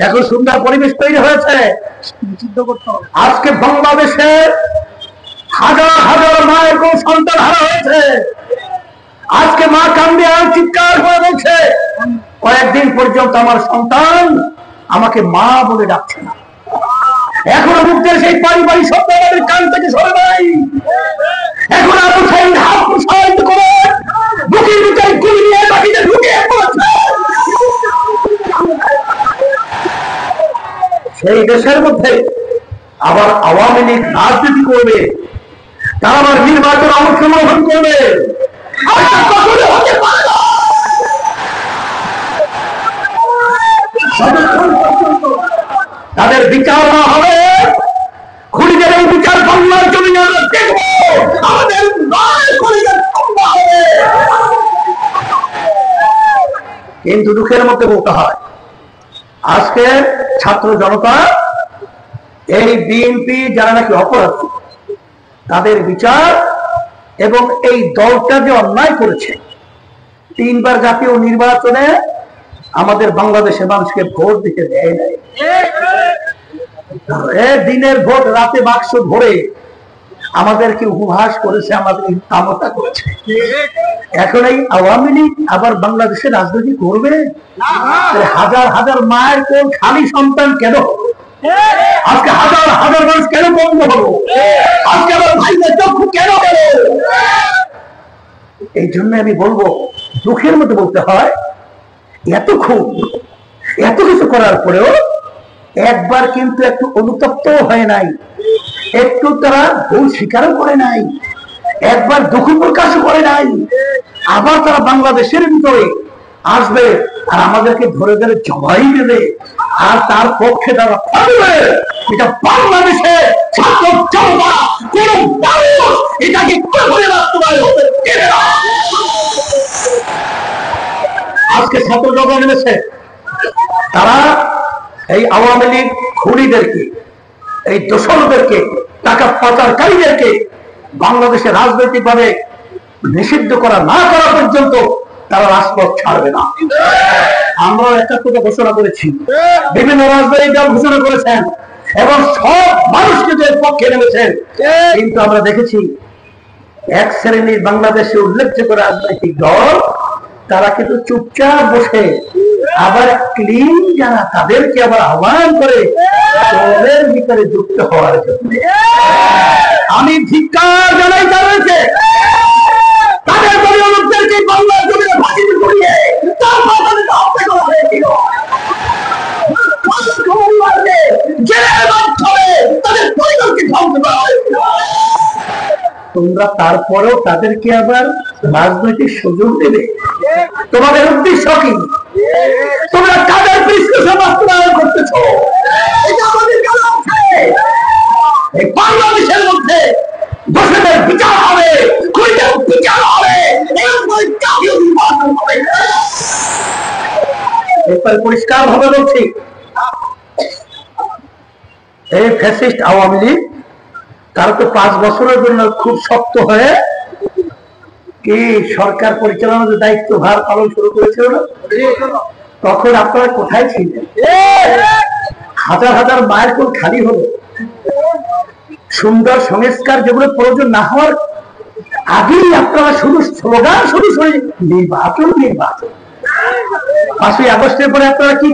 এখন সুন্দর পরিবেশ তৈরি হয়েছে। আজকে বাংলাদেশে হাজার হাজার মায়ের কোন সন্তান হারা হয়েছে। আজকে মা কান্দে আর চিৎকার করে বলছে, কয়েকদিন পর্যন্ত আমার সন্তান আমাকে মা বলে ডাকছে না। এখনো মুক্তের সেই পারিবারিক শব্দ আমাদের কান থেকে সরে নাই। এখন আবু সাইদ হাত প্রসারিত করে বুকের ভিতরে গুলি নিয়ে বাকিতে ঢুকিয়ে পড়ছে। সেই দেশের মধ্যে আবার আওয়ামী লীগ রাজনীতি করবে, তারা আবার নির্বাচন অংশগ্রহণ করবে। তাদের বিচার না হবে, খুনিদের এই বিচার বাংলার জমিনে আমরা দেখব। আমাদের কিন্তু দুঃখের মধ্যে বলতে হয়, আজকে ছাত্র জনতা এই বিএনপি যারা নাকি অপরাধী তাদের বিচার এবং এই দলটা যে অন্যায় করেছে, 3 বার জাতীয় নির্বাচনে আমাদের বাংলাদেশের মানুষকে ভোট দিতে দেয় নাই। দিনের ভোট রাতে বাক্স ভরে আমাদেরকে উপহাস করেছে, আমাদের তামতা করেছে। এখন এই আওয়ামী লীগ আবার বাংলাদেশে রাজনীতি করবে? হাজার হাজার মায়ের কোন খালি সন্তান কেন? আজকে হাজার হাজার মানুষ কেন বন্ধ হলো? আজকে আবার ভাইদের চক্ষু কেন গেল? এই জন্য আমি বলবো, দুঃখের মধ্যে বলতে হয়, এত খুব এত কিছু করার পরেও একবার কিন্তু একটু অনুতপ্ত হয় নাই, একটু তারা ভুল স্বীকারও করে নাই, একবার দুঃখ প্রকাশও করে নাই। আবার তারা বাংলাদেশের ভিতরে আসবে আর আমাদেরকে ধরে ধরে জবাই দেবে, আর তার পক্ষে তারা থাকবে। এটা বাংলাদেশে ছাত্র জনতা কোন মানুষ এটাকে কখনো বাস্তবায়ন হতে দেবে না। আজকে ছাত্র জনতা নেমেছে, তারা এই আওয়ামী লীগ খুনিদেরকে, এই দোসরদেরকে, টাকা পাচারকারীদেরকে বাংলাদেশে রাজনৈতিকভাবে নিষিদ্ধ করা না করা পর্যন্ত তারা রাজপথ ছাড়বে না। আমরা একটা কথা ঘোষণা করেছি, বিভিন্ন রাজনৈতিক দল ঘোষণা করেছেন এবং সব মানুষকে যে পক্ষে নেমেছেন, কিন্তু আমরা দেখেছি এক শ্রেণীর বাংলাদেশে উল্লেখযোগ্য রাজনৈতিক দল তারা কিন্তু চুপচাপ বসে, আবার ক্লিন যারা তাদেরকে আবার আহ্বান করে দলের ভিতরে যুক্ত হওয়ার জন্য। আমি ধিক্কার জানাই তাদেরকে, তাদের দলীয় লোকদেরকে বাংলার জমিনে ফাঁসিতে করিয়ে তারপর তাদেরকে হত্যা করা হয়েছিল। জেলের মাধ্যমে তাদের পরিবারকে ধ্বংস করা হয়েছিল। তোমরা তারপরেও তাদেরকে আবার রাজনৈতিক সুযোগ দেবে? তোমাদের উদ্দেশ্য কি? তোমরা কাদের পৃষ্ঠপোষকতা বাস্তবায়ন করতেছ? এটা আমাদের জানা আছে। এই বাংলাদেশের মধ্যে দোষীদের বিচার হবে, খুনিদের বিচার হবে, এরপরে জাতীয় নির্বাচন হবে। এরপরে পরিষ্কার ভাবে বলছি, এই ফ্যাসিস্ট আওয়ামী লীগ তারা তো 5 বছরের জন্য খুব শক্ত হয়ে কি সরকার পরিচালনার দায়িত্বভার পালন শুরু করেছিল না? তখন আপনারা কোথায় ছিলেন? হাজার হাজার মায়ের কোল খালি হলো। সুন্দর সংস্কার যেগুলো প্রয়োজন না হওয়ার আগেই আপনারা শুধু স্লোগান শুরু করে নির্বাচন নির্বাচন। 5ই আগস্টের পরে আপনারা কি